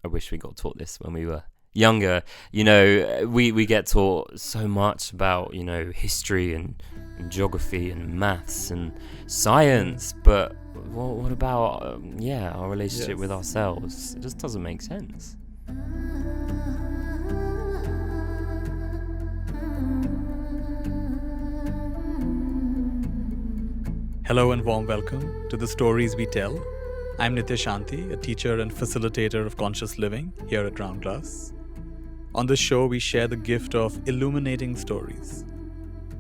I wish we got taught this when we were younger. We get taught so much about, history and geography and maths and science, but what about our relationship with ourselves? It just doesn't make sense. Hello and warm welcome to the Stories We Tell. I'm Nithya Shanti, a teacher and facilitator of conscious living here at Round Glass. On this show, we share the gift of illuminating stories.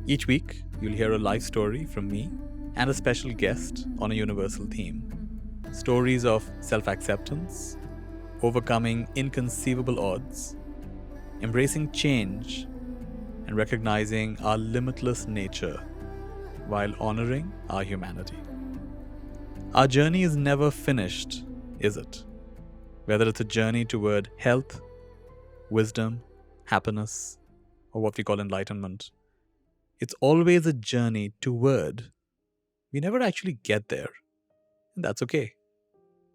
Each week, you'll hear a life story from me and a special guest on a universal theme. Stories of self-acceptance, overcoming inconceivable odds, embracing change, and recognizing our limitless nature while honoring our humanity. Our journey is never finished, is it? Whether it's a journey toward health, wisdom, happiness, or what we call enlightenment, it's always a journey toward. We never actually get there. And that's okay.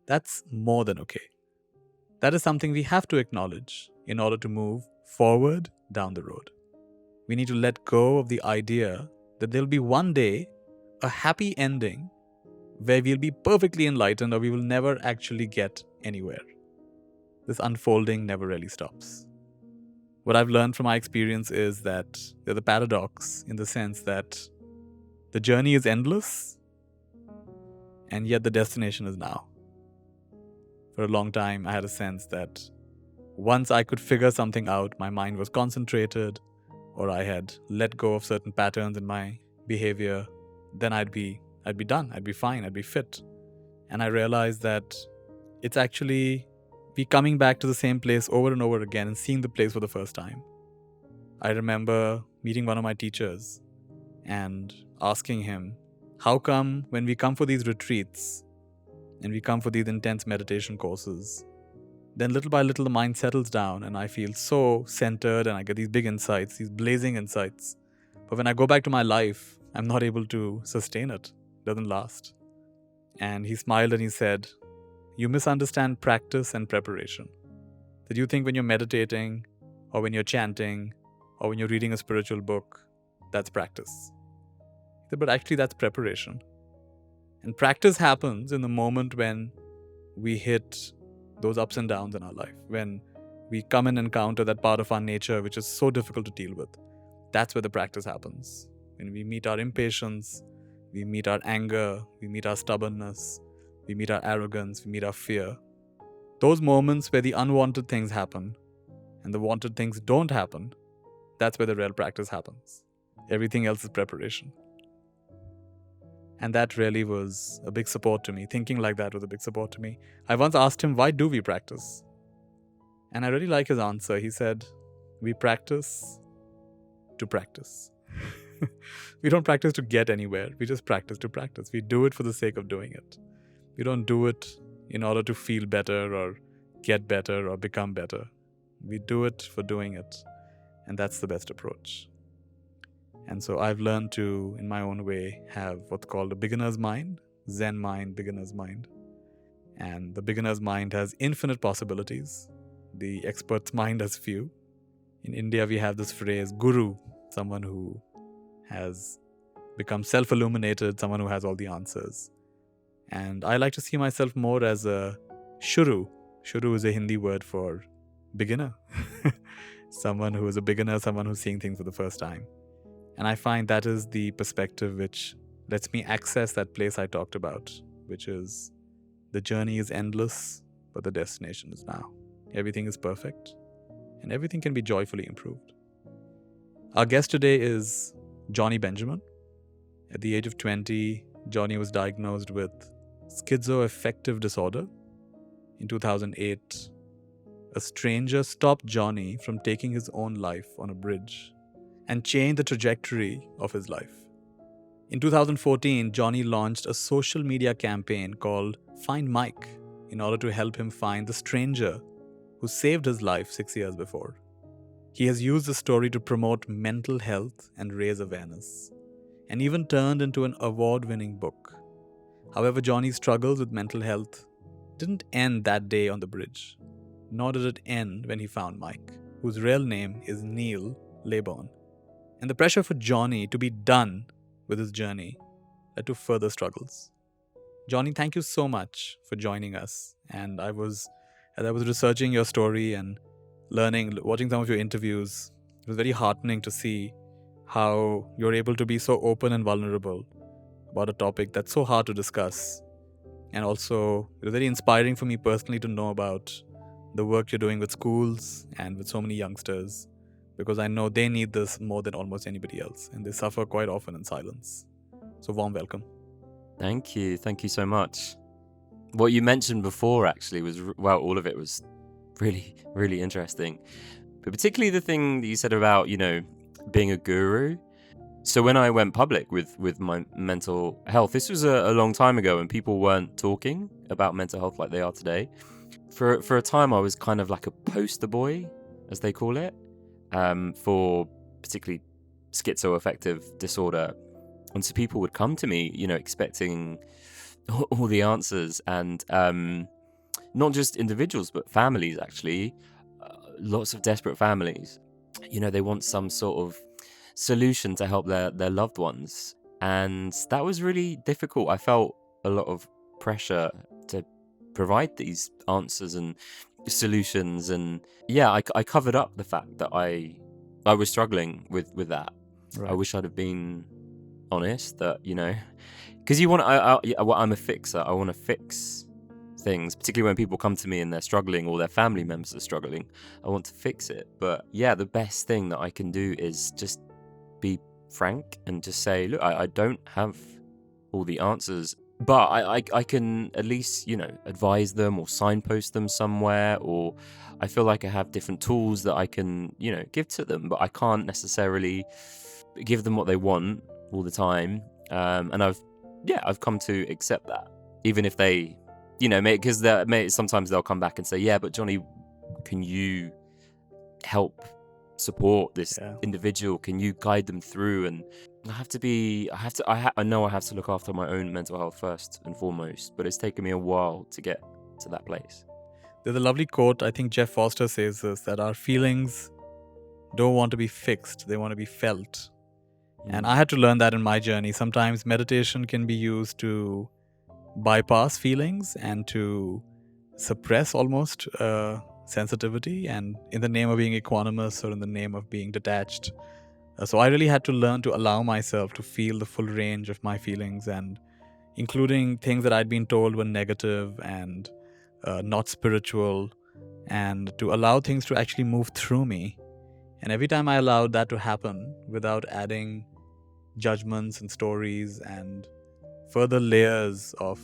That's more than okay. That is something we have to acknowledge in order to move forward down the road. We need to let go of the idea that there'll be one day a happy ending where we'll be perfectly enlightened or we will never actually get anywhere. This unfolding never really stops. What I've learned from my experience is that there's a paradox in the sense that the journey is endless and yet the destination is now. For a long time, I had a sense that once I could figure something out, my mind was concentrated, or I had let go of certain patterns in my behavior, then I'd be done, I'd be fine, I'd be fit. And I realized that it's actually be coming back to the same place over and over again and seeing the place for the first time. I remember meeting one of my teachers and asking him, how come when we come for these retreats and we come for these intense meditation courses, then little by little the mind settles down and I feel so centered and I get these big insights, these blazing insights. But when I go back to my life, I'm not able to sustain it. It doesn't last. And he smiled and he said, you misunderstand practice and preparation. That you think when you're meditating or when you're chanting or when you're reading a spiritual book, that's practice. He said, but actually that's preparation. And practice happens in the moment when we hit those ups and downs in our life, when we come and encounter that part of our nature which is so difficult to deal with. That's where the practice happens. When we meet our impatience, we meet our anger, we meet our stubbornness, we meet our arrogance, we meet our fear. Those moments where the unwanted things happen and the wanted things don't happen, that's where the real practice happens. Everything else is preparation. And that really was a big support to me. Thinking like that was a big support to me. I once asked him, why do we practice? And I really like his answer. He said, we practice to practice. We don't practice to get anywhere. We just practice to practice. We do it for the sake of doing it. We don't do it in order to feel better or get better or become better. We do it for doing it. And that's the best approach. And so I've learned to, in my own way, have what's called a beginner's mind, Zen mind, beginner's mind. And the beginner's mind has infinite possibilities. The expert's mind has few. In India, we have this phrase, guru, someone who has become self-illuminated, someone who has all the answers. And I like to see myself more as a shuru. Shuru is a Hindi word for beginner. Someone who is a beginner, someone who's seeing things for the first time. And I find that is the perspective which lets me access that place I talked about, which is the journey is endless, but the destination is now. Everything is perfect, and everything can be joyfully improved. Our guest today is Jonny Benjamin. At the age of 20, Jonny was diagnosed with schizoaffective disorder. In 2008, a stranger stopped Jonny from taking his own life on a bridge and changed the trajectory of his life. In 2014, Jonny launched a social media campaign called Find Mike in order to help him find the stranger who saved his life 6 years before. He has used the story to promote mental health and raise awareness, and even turned into an award-winning book. However, Jonny's struggles with mental health didn't end that day on the bridge. nor did it end when he found Mike, whose real name is Neil Laborn. And the pressure for Jonny to be done with his journey led to further struggles. Jonny, thank you so much for joining us. And as I was researching your story and watching some of your interviews, it was very heartening to see how you're able to be so open and vulnerable about a topic that's so hard to discuss. And also, it was very inspiring for me personally to know about the work you're doing with schools and with so many youngsters, because I know they need this more than almost anybody else, and they suffer quite often in silence. So warm welcome. Thank you so much. What you mentioned before actually was, well, all of it was really, really interesting, but particularly the thing that you said about, being a guru. So when I went public with my mental health, this was a long time ago, and people weren't talking about mental health like they are today. For a time, I was kind of like a poster boy, as they call it, for particularly schizoaffective disorder. And so people would come to me, expecting all the answers, and not just individuals, but families, actually. Lots of desperate families. They want some sort of solution to help their loved ones. And that was really difficult. I felt a lot of pressure to provide these answers and solutions. And yeah, I covered up the fact that I was struggling with that. Right. I wish I'd have been honest that, because I'm a fixer. I want to fix things, particularly when people come to me and they're struggling or their family members are struggling. I want to fix it. But yeah, the best thing that I can do is just be frank and just say, look, I don't have all the answers, but I can at least, advise them or signpost them somewhere, or I feel like I have different tools that I can, give to them, but I can't necessarily give them what they want all the time. And I've come to accept that, even if they, because sometimes they'll come back and say, yeah, but Jonny, can you help support this individual? Can you guide them through? And I know I have to look after my own mental health first and foremost, but it's taken me a while to get to that place. There's a lovely quote, I think Jeff Foster says this, that our feelings don't want to be fixed, they want to be felt. And I had to learn that in my journey. Sometimes meditation can be used to bypass feelings and to suppress almost sensitivity, and in the name of being equanimous or in the name of being detached. So I really had to learn to allow myself to feel the full range of my feelings, and including things that I'd been told were negative and not spiritual, and to allow things to actually move through me. And every time I allowed that to happen without adding judgments and stories and further layers of,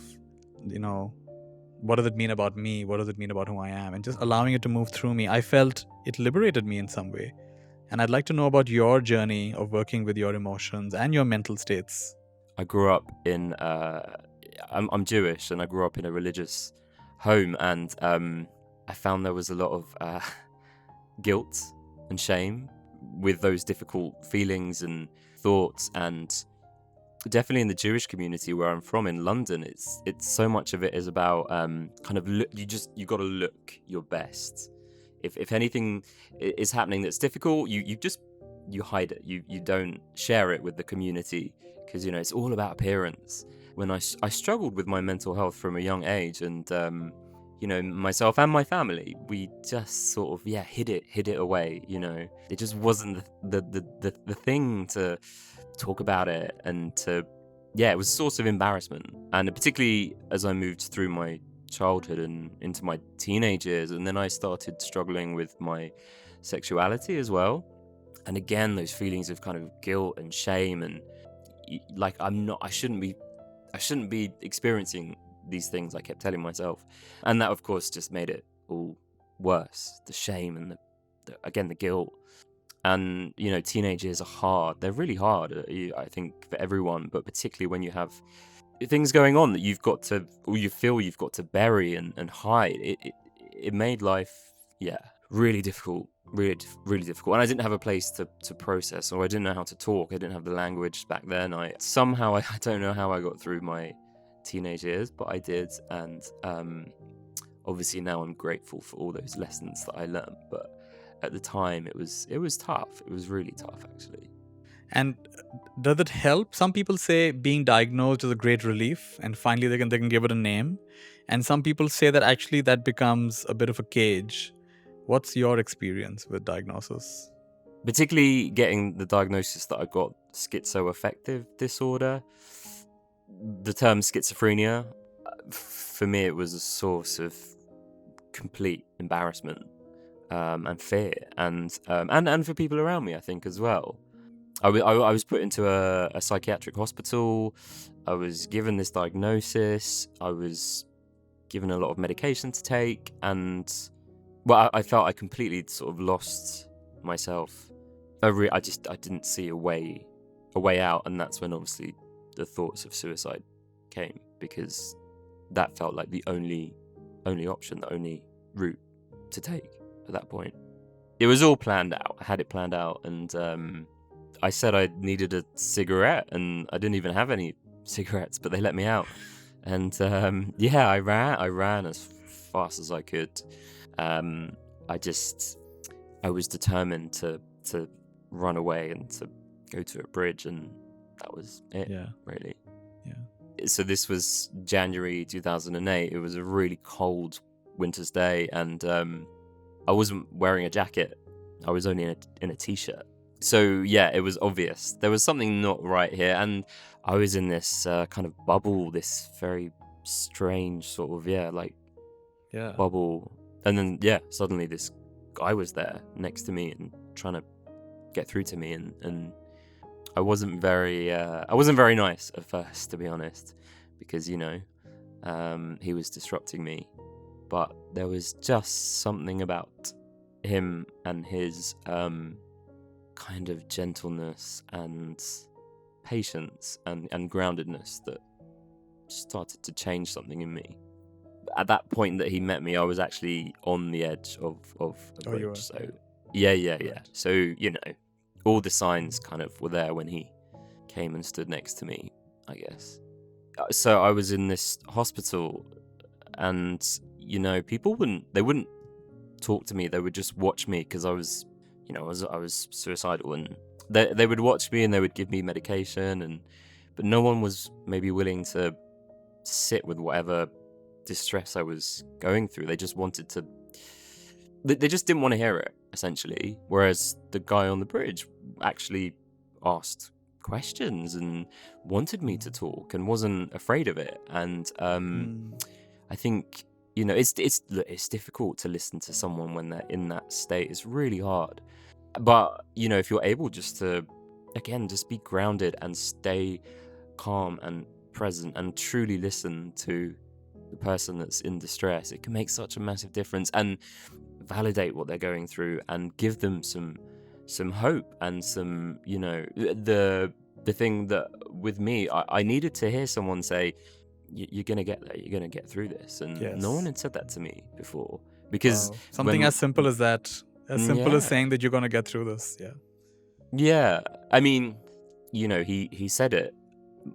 what does it mean about me? What does it mean about who I am? And just allowing it to move through me, I felt it liberated me in some way. And I'd like to know about your journey of working with your emotions and your mental states. I grew up in, I'm Jewish, and I grew up in a religious home, and I found there was a lot of guilt and shame with those difficult feelings and thoughts. And definitely in the Jewish community where I'm from in London, it's so much of it is about you got to look your best. If anything is happening that's difficult, you hide it. You don't share it with the community, because it's all about appearance. When I struggled with my mental health from a young age, and myself and my family, we just sort of hid it away. It just wasn't the thing to talk about it, and it was a source of embarrassment. And particularly as I moved through my childhood and into my teenage years, and then I started struggling with my sexuality as well. And again, those feelings of kind of guilt and shame, and like I shouldn't be experiencing these things, I kept telling myself. And that of course just made it all worse, the shame and the guilt. And teenage years are hard. They're really hard, I think, for everyone, but particularly when you have things going on that you've got to, or you feel you've got to bury and hide. It made life really difficult, really difficult. And I didn't have a place to process, or I didn't know how to talk. I didn't have the language back then. I don't know how I got through my teenage years, but I did. And obviously now I'm grateful for all those lessons that I learned, but at the time it was tough. It was really tough, actually. And does it help? Some people say being diagnosed is a great relief, and finally they can give it a name. And some people say that actually that becomes a bit of a cage. What's your experience with diagnosis? Particularly getting the diagnosis that I got schizoaffective disorder. The term schizophrenia, for me, it was a source of complete embarrassment and fear, and for people around me, I think, as well. I was put into a psychiatric hospital. I was given this diagnosis. I was given a lot of medication to take, and I felt I completely sort of lost myself. I didn't see a way out, and that's when obviously the thoughts of suicide came, because that felt like the only option, the only route to take at that point. It was all planned out. I had it planned out, and I said I needed a cigarette, and I didn't even have any cigarettes, but they let me out. And I ran as fast as I could. I was determined to run away and to go to a bridge, and that was it. Yeah. Really. Yeah. So this was January 2008. It was a really cold winter's day, and I wasn't wearing a jacket. I was only in a t-shirt. So yeah, it was obvious there was something not right here, and I was in this kind of bubble, this very strange sort of bubble, and then suddenly this guy was there next to me and trying to get through to me, and I wasn't very nice at first, to be honest, because he was disrupting me, but there was just something about him and his kind of gentleness and patience and groundedness that started to change something in me. At that point that he met me, I was actually on the edge of a bridge. You were. So yeah. Right. So all the signs kind of were there when he came and stood next to me, I guess. So I was in this hospital, and people wouldn't talk to me. They would just watch me, because I was suicidal, and they would watch me and they would give me medication, but no one was maybe willing to sit with whatever distress I was going through. They just wanted to. They just didn't want to hear it, essentially. Whereas the guy on the bridge actually asked questions and wanted me to talk and wasn't afraid of it. And I think it's difficult to listen to someone when they're in that state. It's really hard. But if you're able just to, again, just be grounded and stay calm and present and truly listen to the person that's in distress, it can make such a massive difference, and validate what they're going through and give them some hope and some the thing that with me, I needed to hear someone say, you're gonna get there, you're gonna get through this, and no one had said that to me before, because something as simple as that, as simple as saying that you're gonna get through this. I mean, he said it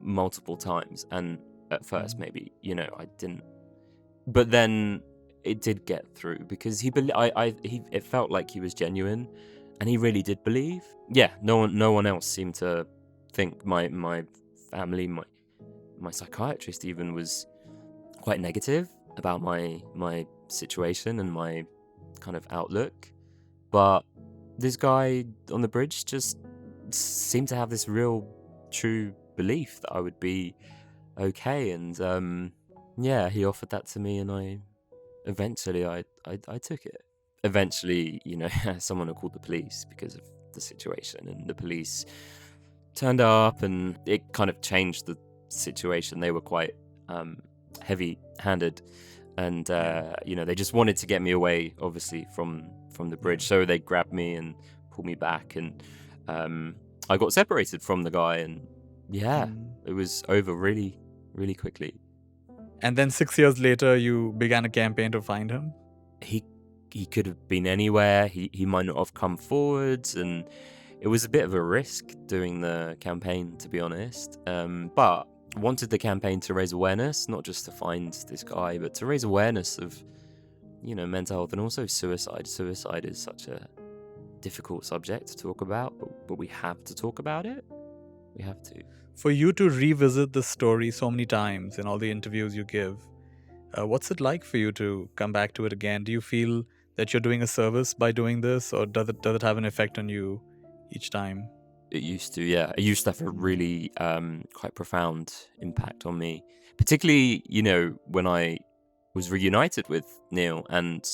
multiple times, and at first maybe I didn't, but then it did get through, because it felt like he was genuine, and he really did believe. No one else seemed to think. My family, my psychiatrist even was quite negative about my situation and my kind of outlook, but this guy on the bridge just seemed to have this real true belief that I would be okay, and he offered that to me, and I took it. Eventually, someone had called the police because of the situation, and the police turned up, and it kind of changed the situation. They were quite heavy-handed, and they just wanted to get me away, obviously, from the bridge. So they grabbed me and pulled me back, and I got separated from the guy, and it was over really, really quickly. And then 6 years later, you began a campaign to find him. He could have been anywhere. He might not have come forwards, and it was a bit of a risk doing the campaign, to be honest. But I wanted the campaign to raise awareness, not just to find this guy, but to raise awareness of mental health and also suicide. Suicide is such a difficult subject to talk about, but we have to talk about it. We have to. For you to revisit this story so many times in all the interviews you give, what's it like for you to come back to it again? Do you feel that you're doing a service by doing this, or does it have an effect on you each time? It used to, yeah. It used to have a really quite profound impact on me, particularly, when I was reunited with Neil, and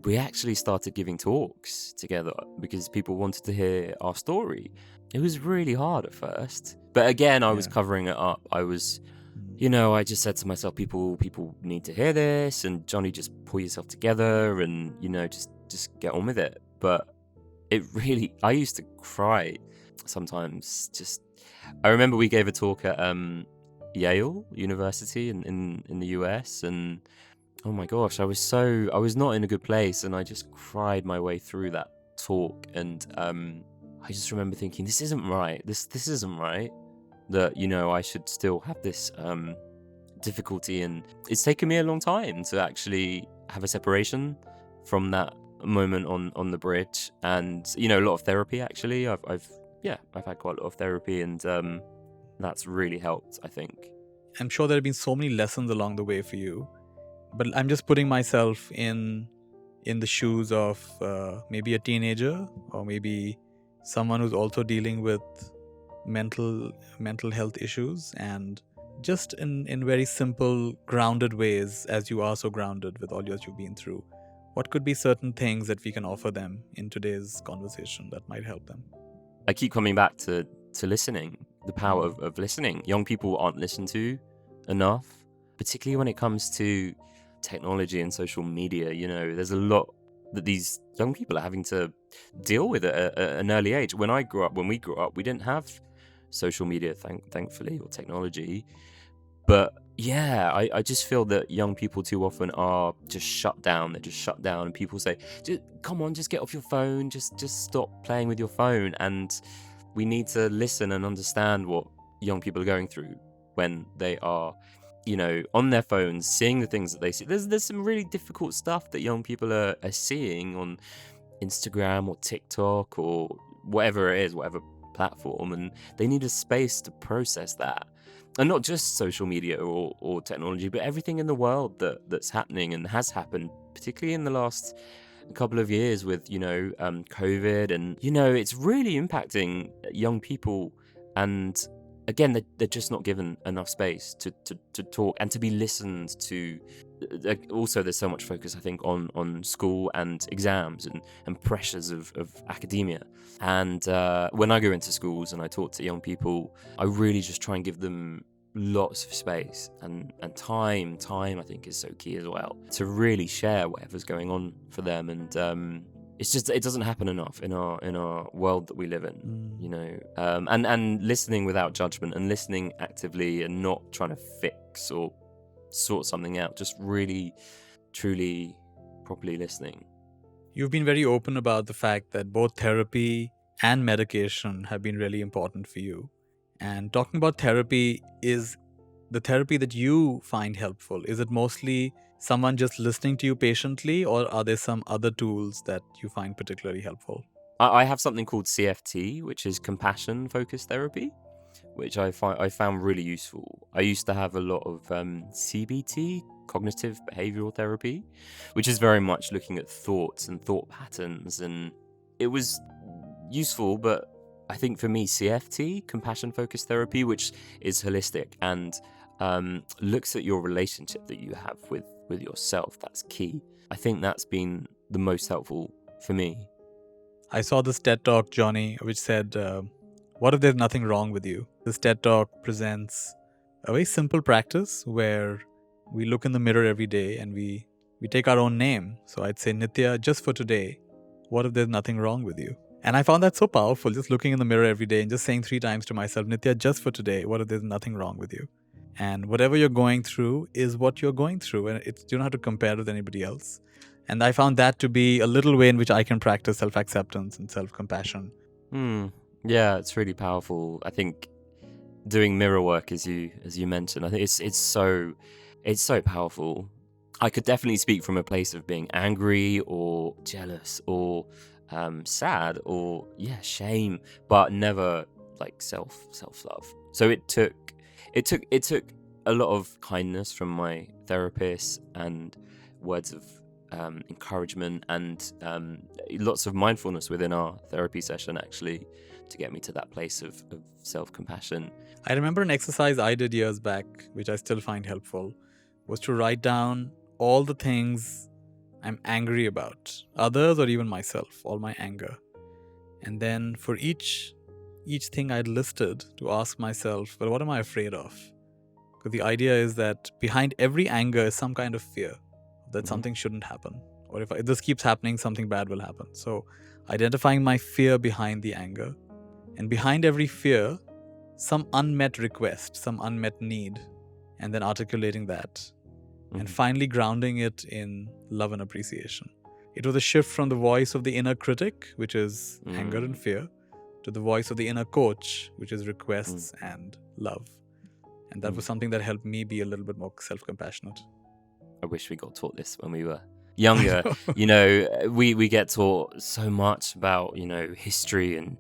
we actually started giving talks together because people wanted to hear our story. It was really hard at first, but again, I was covering it up. I was, I just said to myself, people need to hear this, and Jonny, just pull yourself together, and just get on with it. But I used to cry sometimes. I remember we gave a talk at Yale University in the US, and oh my gosh, I was not in a good place, and I just cried my way through that talk, and I just remember thinking, this isn't right. This isn't right. That I should still have this difficulty, and it's taken me a long time to actually have a separation from that moment on the bridge, and a lot of therapy. Actually, I've had quite a lot of therapy, and that's really helped, I think. I'm sure there have been so many lessons along the way for you, but I'm just putting myself in the shoes of maybe a teenager, or maybe someone who's also dealing with mental health issues, and just in very simple, grounded ways, as you are so grounded with all yours you've been through. What could be certain things that we can offer them in today's conversation that might help them? I keep coming back to listening, the power of listening. Young people aren't listened to enough, particularly when it comes to technology and social media. There's a lot that these young people are having to deal with at an early age. When we grew up, we didn't have social media, thankfully, or technology. But yeah, I just feel that young people too often are just shut down. They're just shut down, and people say, come on, just get off your phone, just stop playing with your phone. And we need to listen and understand what young people are going through when they are, on their phones, seeing the things that they see. There's some really difficult stuff that young people are seeing on Instagram or TikTok or whatever it is, whatever platform, and they need a space to process that. And not just social media or technology, but everything in the world that's happening and has happened, particularly in the last couple of years with, COVID. And, it's really impacting young people. And again, they're just not given enough space to talk and to be listened to. Also, there's so much focus, I think, on school and exams and pressures of academia. And when I go into schools and I talk to young people, I really just try and give them lots of space and time. I think is so key as well, to really share whatever's going on for them. And it's just, it doesn't happen enough in our world that we live in, and listening without judgment, and listening actively, and not trying to fix or sort something out, just really, truly, properly listening. You've been very open about the fact that both therapy and medication have been really important for you. And talking about therapy, is the therapy that you find helpful, is it mostly someone just listening to you patiently, or are there some other tools that you find particularly helpful? I have something called CFT, which is compassion focused therapy, which I found really useful. I used to have a lot of CBT, cognitive behavioral therapy, which is very much looking at thoughts and thought patterns, and it was useful. But I think for me, CFT, compassion focused therapy, which is holistic and looks at your relationship that you have with yourself, that's key. I think that's been the most helpful for me. I saw this TED Talk, Jonny, which said, what if there's nothing wrong with you? This TED Talk presents a very simple practice where we look in the mirror every day and we take our own name. So I'd say, Nithya, just for today, what if there's nothing wrong with you? And I found that so powerful, just looking in the mirror every day and just saying 3 times to myself, Nithya, just for today, what if there's nothing wrong with you? And whatever you're going through is what you're going through, and you don't have to compare with anybody else. And I found that to be a little way in which I can practice self-acceptance and self-compassion. Yeah, it's really powerful. I think doing mirror work, as you mentioned, I think it's so powerful. I could definitely speak from a place of being angry or jealous or sad or shame, but never like self love. So it took a lot of kindness from my therapist and words of encouragement and lots of mindfulness within our therapy session actually to get me to that place of self-compassion. I remember an exercise I did years back, which I still find helpful, was to write down all the things I'm angry about, others or even myself, all my anger. And then for each thing I'd listed, to ask myself, well, what am I afraid of? Because the idea is that behind every anger is some kind of fear that something shouldn't happen. Or if this keeps happening, something bad will happen. So identifying my fear behind the anger, and behind every fear, some unmet request, some unmet need, and then articulating that. And finally grounding it in love and appreciation. It was a shift from the voice of the inner critic, which is anger and fear, to the voice of the inner coach, which is requests and love. And that was something that helped me be a little bit more self-compassionate. I wish we got taught this when we were younger. We get taught so much about, history and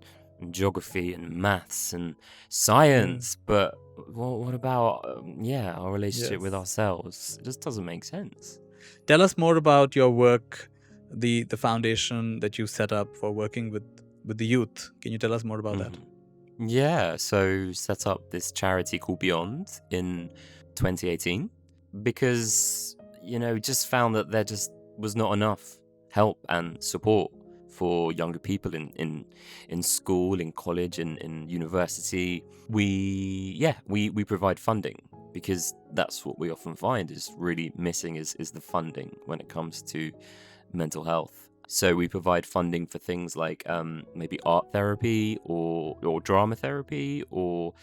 geography and maths and science, but what about our relationship with ourselves? It just doesn't make sense. Tell us more about your work, the foundation that you set up for working with the youth. Can you tell us more about that? Yeah, so set up this charity called Beyond in 2018 because just found that there just was not enough help and support for younger people in school, in college, in university. We provide funding because that's what we often find is really missing is the funding when it comes to mental health. So we provide funding for things like maybe art therapy or drama therapy or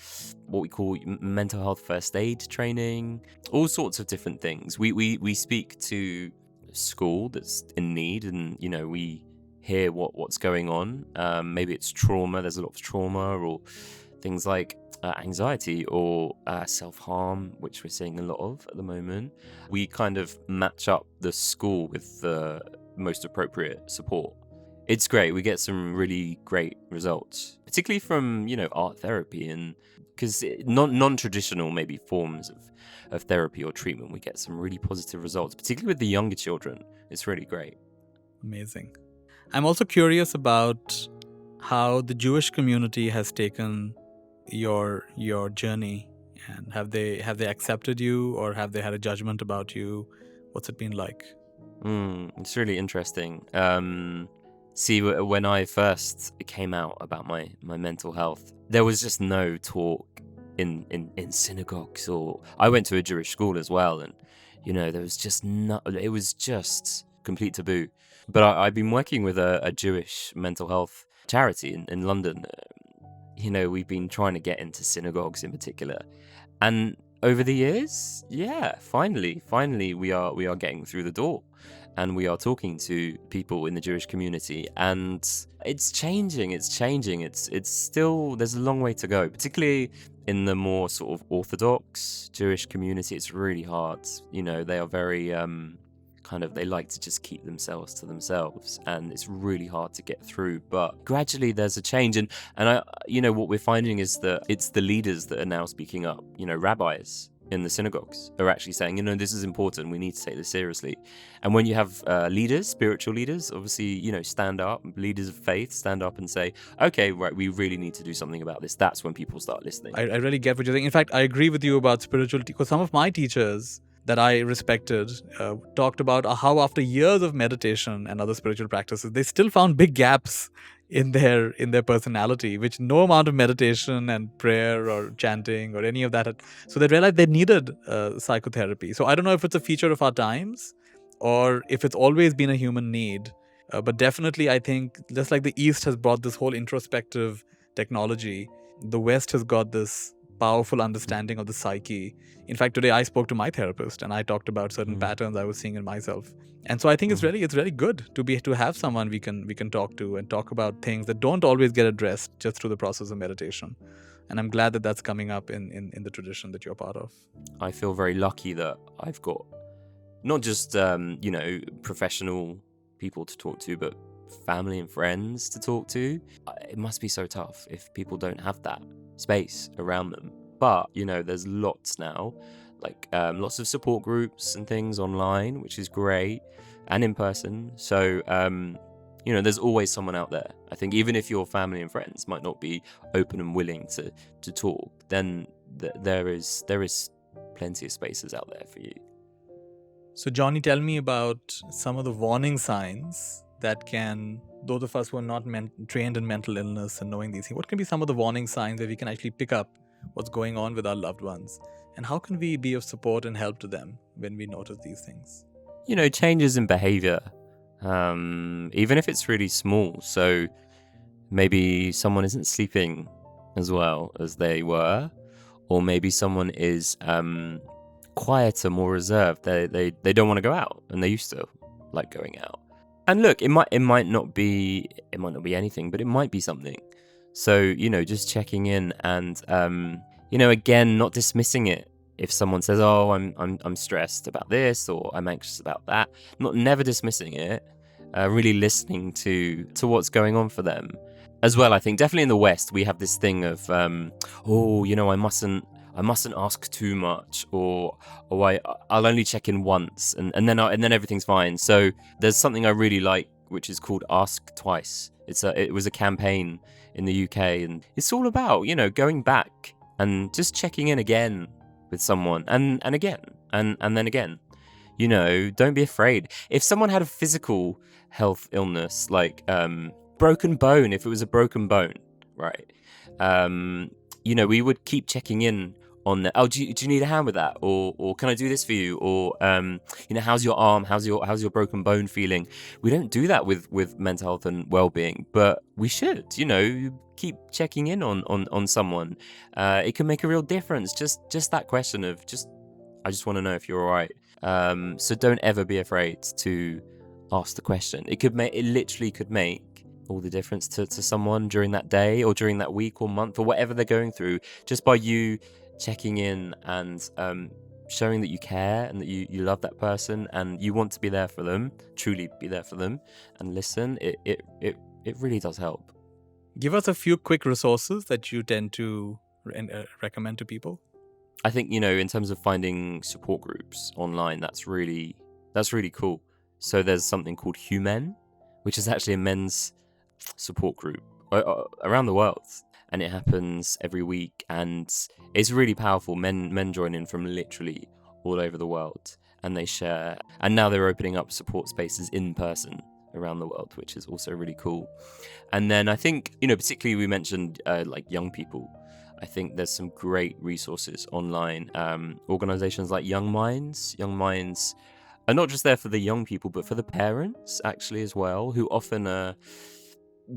what we call mental health first aid training, all sorts of different things. We speak to school that's in need, and we hear what's going on. Maybe it's trauma. There's a lot of trauma or things like anxiety or self-harm, which we're seeing a lot of at the moment. We kind of match up the school with the most appropriate support. It's great. We get some really great results, particularly from art therapy, and because non-traditional maybe forms of therapy or treatment, we get some really positive results, particularly with the younger children. It's really great. Amazing. I'm also curious about how the Jewish community has taken your journey, and have they accepted you, or have they had a judgment about you? What's it been like? It's really interesting. See, when I first came out about my mental health, there was just no talk in synagogues, or I went to a Jewish school as well, and there was just it was just complete taboo. But I've been working with a Jewish mental health charity in London. We've been trying to get into synagogues in particular, and over the years, finally we are getting through the door, and we are talking to people in the Jewish community, and it's changing. It's still, there's a long way to go, particularly in the more sort of Orthodox Jewish community. It's really hard. They are very they like to just keep themselves to themselves, and it's really hard to get through. But gradually there's a change, and I what we're finding is that it's the leaders that are now speaking up. Rabbis in the synagogues are actually saying, this is important, we need to take this seriously. And when you have leaders, spiritual leaders, obviously, stand up, leaders of faith stand up and say, okay, right, we really need to do something about this. That's when people start listening. I really get what you're saying. In fact, I agree with you about spirituality, because some of my teachers that I respected talked about how after years of meditation and other spiritual practices, they still found big gaps in their personality, which no amount of meditation and prayer or chanting or any of that had. So they realized they needed psychotherapy. So I don't know if it's a feature of our times or if it's always been a human need, but definitely I think just like the East has brought this whole introspective technology, the West has got this powerful understanding of the psyche. In fact, today I spoke to my therapist and I talked about certain patterns I was seeing in myself. And so I think it's really good to have someone we can talk to and talk about things that don't always get addressed just through the process of meditation. And I'm glad that that's coming up in the tradition that you're part of. I feel very lucky that I've got not just professional people to talk to, but family and friends to talk to. It must be so tough if people don't have that space around them. But there's lots now, like lots of support groups and things online, which is great, and in person. So there's always someone out there. I think even if your family and friends might not be open and willing to talk, then there is plenty of spaces out there for you. So, Jonny, tell me about some of the warning signs that can, those of us who are not trained in mental illness and knowing these things, what can be some of the warning signs that we can actually pick up what's going on with our loved ones? And how can we be of support and help to them when we notice these things? Changes in behavior, even if it's really small. So maybe someone isn't sleeping as well as they were, or maybe someone is quieter, more reserved. They don't want to go out, and they used to like going out. And look, it might not be anything, but it might be something. So just checking in and again, not dismissing it. If someone says, "Oh, I'm stressed about this," or "I'm anxious about that," never dismissing it. Really listening to what's going on for them. As well, I think definitely in the West we have this thing of I mustn't ask too much, or I'll only check in once, and then everything's fine. So there's something I really like, which is called Ask Twice. It was a campaign in the UK, and it's all about going back and just checking in again with someone, and again, and then again. Don't be afraid. If someone had a physical health illness, like broken bone, if it was a broken bone, right? We would keep checking in on that. Oh, do you need a hand with that? Or can I do this for you? Or how's your arm? How's your broken bone feeling? We don't do that with mental health and well-being, but we should. Keep checking in on someone. It can make a real difference. Just that question of I just want to know if you're all right. So don't ever be afraid to ask the question. It literally could make all the difference to someone during that day or during that week or month or whatever they're going through, just by you checking in and showing that you care and that you love that person and you want to be there for them, truly be there for them and listen. It really does help. Give us a few quick resources that you tend to recommend to people. I think, in terms of finding support groups online, that's really cool. So there's something called Humen, which is actually a men's support group around the world, and it happens every week, and it's really powerful. Men join in from literally all over the world, and they share. And now they're opening up support spaces in person around the world, which is also really cool. And then I think, particularly we mentioned like young people. I think there's some great resources online. Organizations like Young Minds are not just there for the young people, but for the parents actually as well, who often are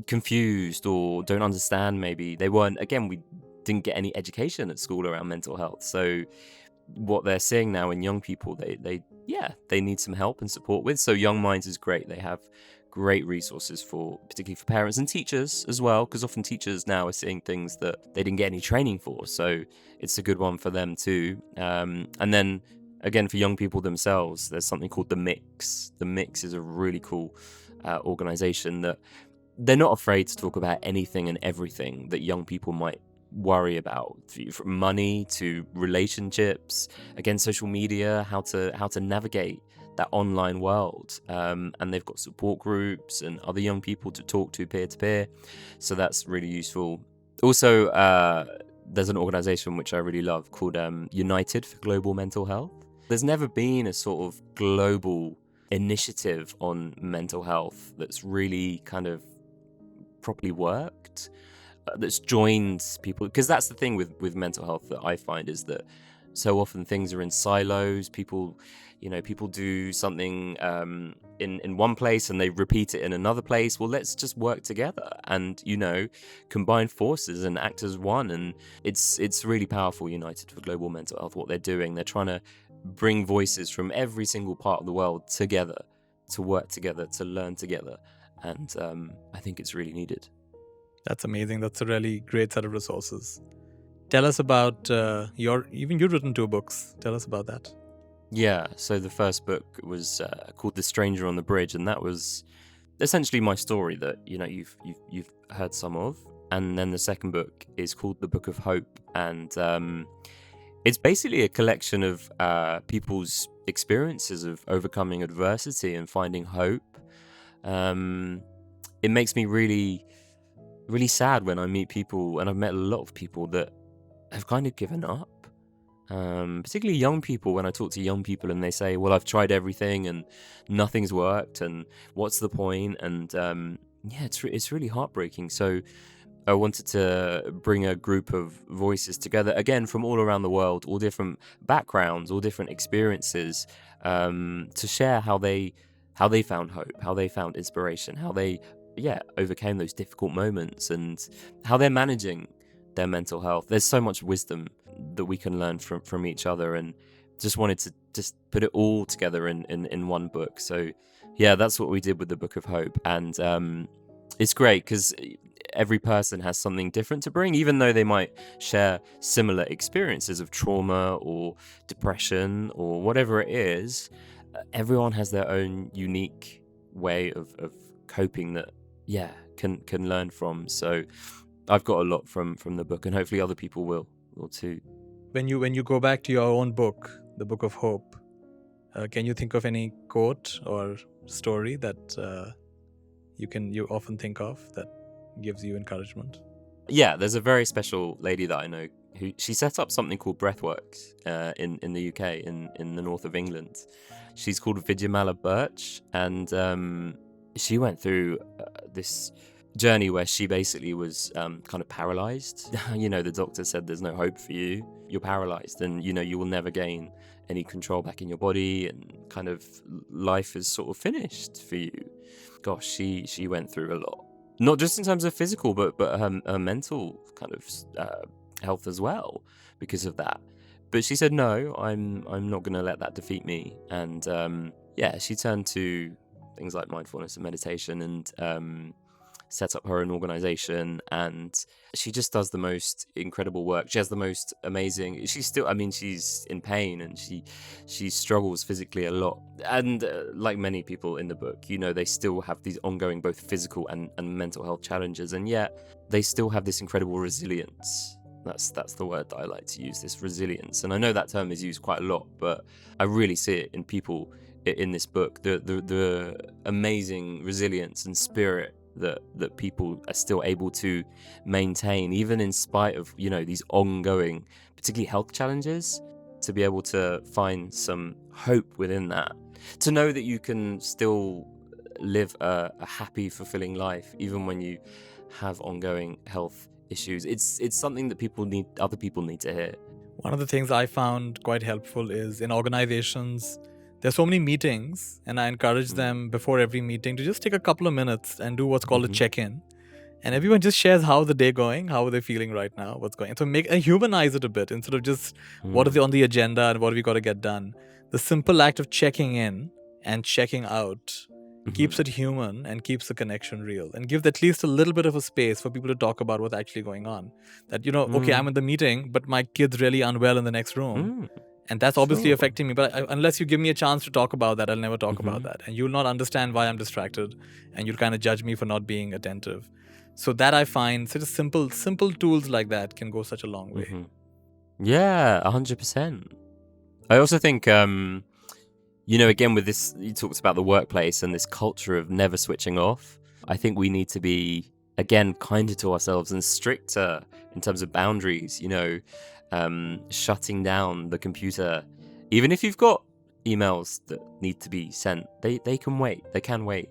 confused or don't understand. Maybe we didn't get any education at school around mental health. So what they're seeing now in young people, they need some help and support with. So Young Minds is great. They have great resources particularly for parents and teachers as well, because often teachers now are seeing things that they didn't get any training for. So it's a good one for them too. And then again, for young people themselves, there's something called The Mix. The Mix is a really cool organization that they're not afraid to talk about anything and everything that young people might worry about, from money to relationships, again, social media, how to navigate that online world. And they've got support groups and other young people to talk to peer-to-peer. So that's really useful. Also, there's an organization which I really love called United for Global Mental Health. There's never been a sort of global initiative on mental health that's really kind of properly worked, that's joined people. Because that's the thing with mental health that I find, is that so often things are in silos. People do something in one place and they repeat it in another place. Well, let's just work together and combine forces and act as one. And it's really powerful. United for Global Mental Health, what they're doing, they're trying to bring voices from every single part of the world together, to work together, to learn together. And I think it's really needed. That's amazing. That's a really great set of resources. Tell us about you've written 2 books. Tell us about that. Yeah, so the first book was called The Stranger on the Bridge, and that was essentially my story that you've heard some of. And then the second book is called The Book of Hope, and it's basically a collection of people's experiences of overcoming adversity and finding hope. It makes me really, really sad when I meet people, and I've met a lot of people that have kind of given up. Particularly young people, when I talk to young people and they say, well, I've tried everything and nothing's worked, and what's the point? And yeah, it's really heartbreaking. So I wanted to bring a group of voices together, again, from all around the world, all different backgrounds, all different experiences, to share how they found hope, how they found inspiration, how they overcame those difficult moments, and how they're managing their mental health. There's so much wisdom that we can learn from each other, and just wanted to just put it all together in one book. So yeah, that's what we did with the Book of Hope. And it's great because every person has something different to bring, even though they might share similar experiences of trauma or depression or whatever it is. Everyone has their own unique way of coping that can learn from. So I've got a lot from the book, and hopefully other people will too. When you go back to your own book, The Book of Hope, can you think of any quote or story that you often think of that gives you encouragement? Yeah, there's a very special lady that I know who she set up something called Breathworks in the UK, in the north of England. She's called Vidyamala Birch, and she went through this journey where she basically was kind of paralyzed. The doctor said there's no hope for you. You're paralyzed, and you will never gain any control back in your body, and kind of life is sort of finished for you. Gosh, she went through a lot, not just in terms of physical, but her mental kind of health as well because of that. But she said, no, I'm not going to let that defeat me. And she turned to things like mindfulness and meditation, and set up her own organization, and she just does the most incredible work. She has the most amazing, she's in pain, and she struggles physically a lot, and like many people in the book, they still have these ongoing both physical and mental health challenges, and yet they still have this incredible resilience. That's the word that I like to use, this resilience. And I know that term is used quite a lot, but I really see it in people in this book, the amazing resilience and spirit that people are still able to maintain, even in spite of these ongoing, particularly health challenges, to be able to find some hope within that, to know that you can still live a happy, fulfilling life even when you have ongoing health issues. It's something that other people need to hear. One of the things I found quite helpful is in organizations, there's so many meetings, and I encourage them before every meeting to just take a couple of minutes and do what's called a check-in. And everyone just shares how the day going, how are they feeling right now, what's going on. So humanize it a bit instead of just what is on the agenda and what have we got to get done. The simple act of checking in and checking out keeps it human and keeps the connection real, and gives at least a little bit of a space for people to talk about what's actually going on. That, okay, I'm in the meeting, but my kid's really unwell in the next room. And that's obviously affecting me. But unless you give me a chance to talk about that, I'll never talk about that. And you'll not understand why I'm distracted. And you'll kind of judge me for not being attentive. So that I find such a simple tools like that can go such a long way. Yeah, 100%. I also think, again, with this, you talked about the workplace and this culture of never switching off. I think we need to be, again, kinder to ourselves and stricter in terms of boundaries, shutting down the computer. Even if you've got emails that need to be sent, they can wait. They can wait.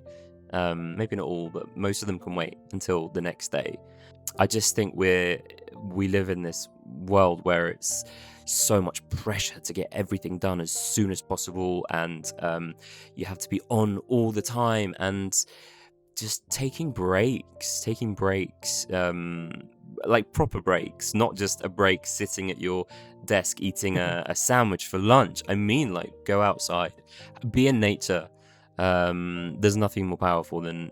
Maybe not all, but most of them can wait until the next day. I just think we live in this world where it's so much pressure to get everything done as soon as possible, and you have to be on all the time, and just taking breaks, like proper breaks, not just a break sitting at your desk eating a sandwich for lunch. I mean, like, go outside, be in nature, There's nothing more powerful than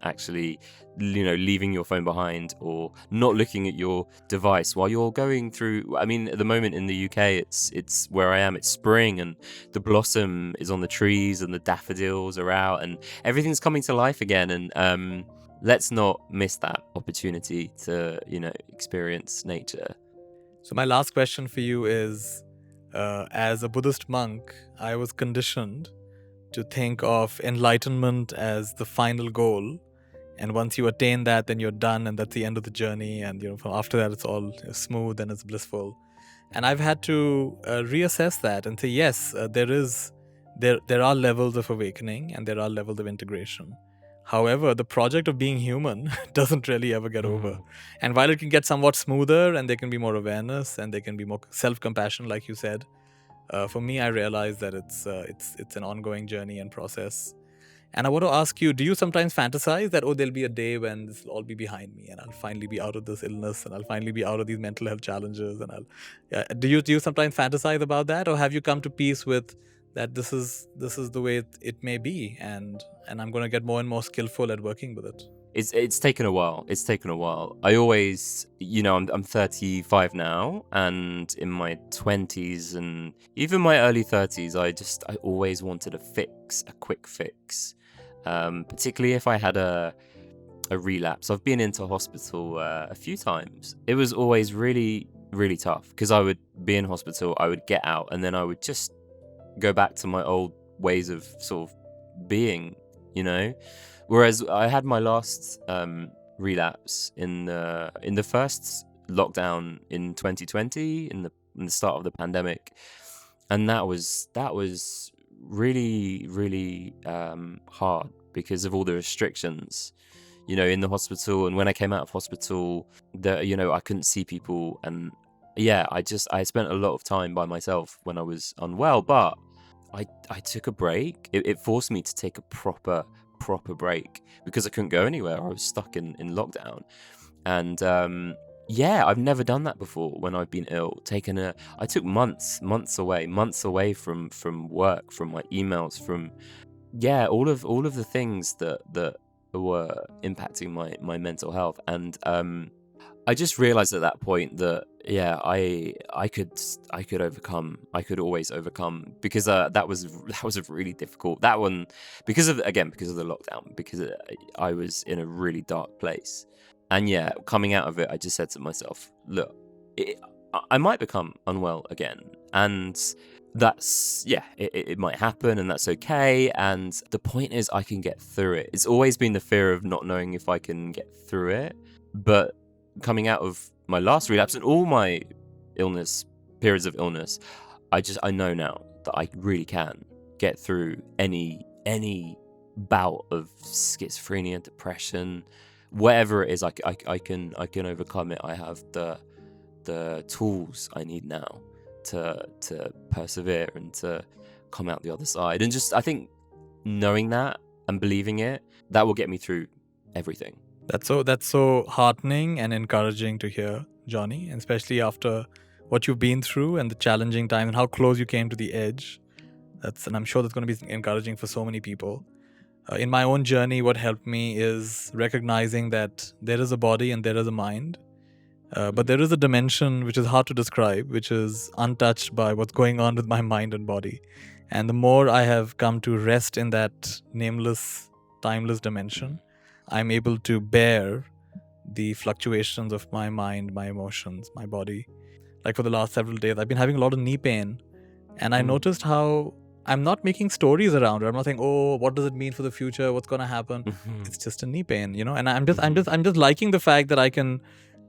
actually leaving your phone behind or not looking at your device while you're going through. I mean, at the moment in the UK, it's where I am, it's spring and the blossom is on the trees and the daffodils are out and everything's coming to life again, and let's not miss that opportunity to experience nature. So my last question for you is, as a Buddhist monk, I was conditioned to think of enlightenment as the final goal, and once you attain that, then you're done, and that's the end of the journey, and from after that it's all smooth and it's blissful. And I've had to reassess that and say, yes, there are levels of awakening and there are levels of integration. However, the project of being human doesn't really ever get over. And while it can get somewhat smoother and there can be more awareness and there can be more self-compassion, like you said, for me, I realize that it's an ongoing journey and process. And I want to ask you, do you sometimes fantasize that, there'll be a day when this will all be behind me and I'll finally be out of this illness and I'll finally be out of these mental health challenges, and do you sometimes fantasize about that, or have you come to peace with that this is the way it may be, and I'm going to get more and more skillful at working with it? It's taken a while. I always, I'm 35 now, and in my 20s and even my early 30s, I always wanted a quick fix. Particularly if I had a relapse. I've been into hospital a few times. It was always really, really tough because I would be in hospital, I would get out, and then I would just go back to my old ways of sort of being, Whereas I had my last relapse in the first lockdown in 2020, in the start of the pandemic, and that was really, really hard because of all the restrictions, in the hospital. And when I came out of hospital, I couldn't see people, and I spent a lot of time by myself when I was unwell. But I took a break. It forced me to take a proper break because I couldn't go anywhere. I was stuck in lockdown, and I've never done that before when I've been ill. I took months away from work, from my emails, from all of the things that were impacting my mental health. And I just realized at that point that I could overcome. I could always overcome, because that was really difficult. That one, because of the lockdown, because I was in a really dark place. And coming out of it, I just said to myself, look, I might become unwell again, and that's it might happen, and that's okay. And the point is, I can get through it. It's always been the fear of not knowing if I can get through it. But coming out of my last relapse and all my periods of illness, I know now that I really can get through any bout of schizophrenia, depression, whatever it is. I can overcome it. I have the tools I need now to persevere and to come out the other side. And just, I think, knowing that and believing it, that will get me through everything. That's so heartening and encouraging to hear, Jonny, and especially after what you've been through and the challenging time and how close you came to the edge. And I'm sure that's going to be encouraging for so many people. In my own journey, what helped me is recognizing that there is a body and there is a mind, but there is a dimension which is hard to describe, which is untouched by what's going on with my mind and body. And the more I have come to rest in that nameless, timeless dimension, I'm able to bear the fluctuations of my mind, my emotions, my body. Like for the last several days, I've been having a lot of knee pain, and I noticed how I'm not making stories around it. I'm not saying, what does it mean for the future? What's going to happen? It's just a knee pain, And I'm just liking the fact that I can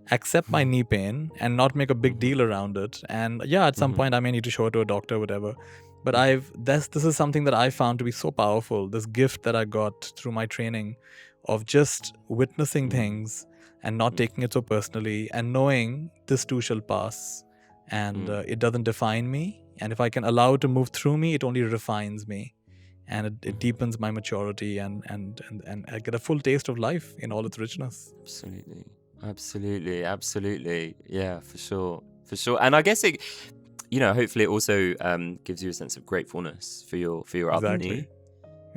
accept my knee pain and not make a big deal around it. And at some point I may need to show it to a doctor, whatever. But this is something that I found to be so powerful. This gift that I got through my training of just witnessing things and not taking it so personally, and knowing this too shall pass, and it doesn't define me. And if I can allow it to move through me, it only refines me, and it deepens my maturity, and I get a full taste of life in all its richness. Absolutely. Yeah, for sure. And I guess it, hopefully it also gives you a sense of gratefulness for your other knee.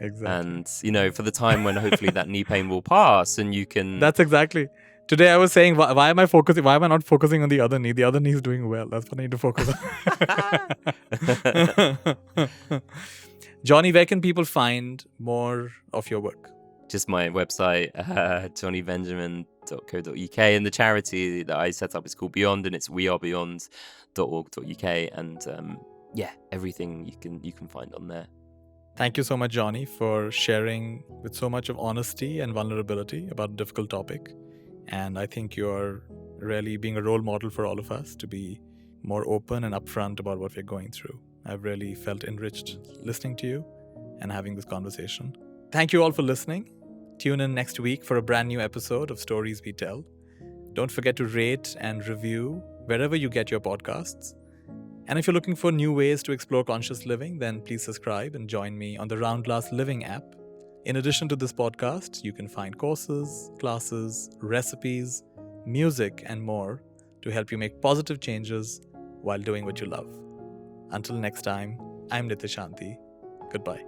Exactly. And, you know, for the time when hopefully that knee pain will pass and you can... That's exactly. Today I was saying, why am I focusing? Why am I not focusing on the other knee? The other knee is doing well. That's what I need to focus on. Jonny, where can people find more of your work? Just my website, johnnybenjamin.co.uk, and the charity that I set up is called Beyond, and it's wearebeyond.org.uk, and everything you can find on there. Thank you so much, Jonny, for sharing with so much of honesty and vulnerability about a difficult topic. And I think you're really being a role model for all of us to be more open and upfront about what we're going through. I've really felt enriched listening to you and having this conversation. Thank you all for listening. Tune in next week for a brand new episode of Stories We Tell. Don't forget to rate and review wherever you get your podcasts. And if you're looking for new ways to explore conscious living, then please subscribe and join me on the Round Glass Living app. In addition to this podcast, you can find courses, classes, recipes, music, and more to help you make positive changes while doing what you love. Until next time, I'm Nithya Shanti. Goodbye.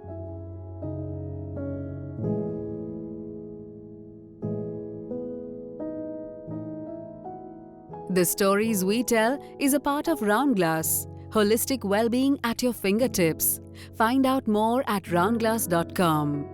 The Stories We Tell is a part of Round Glass, holistic well-being at your fingertips. Find out more at roundglass.com.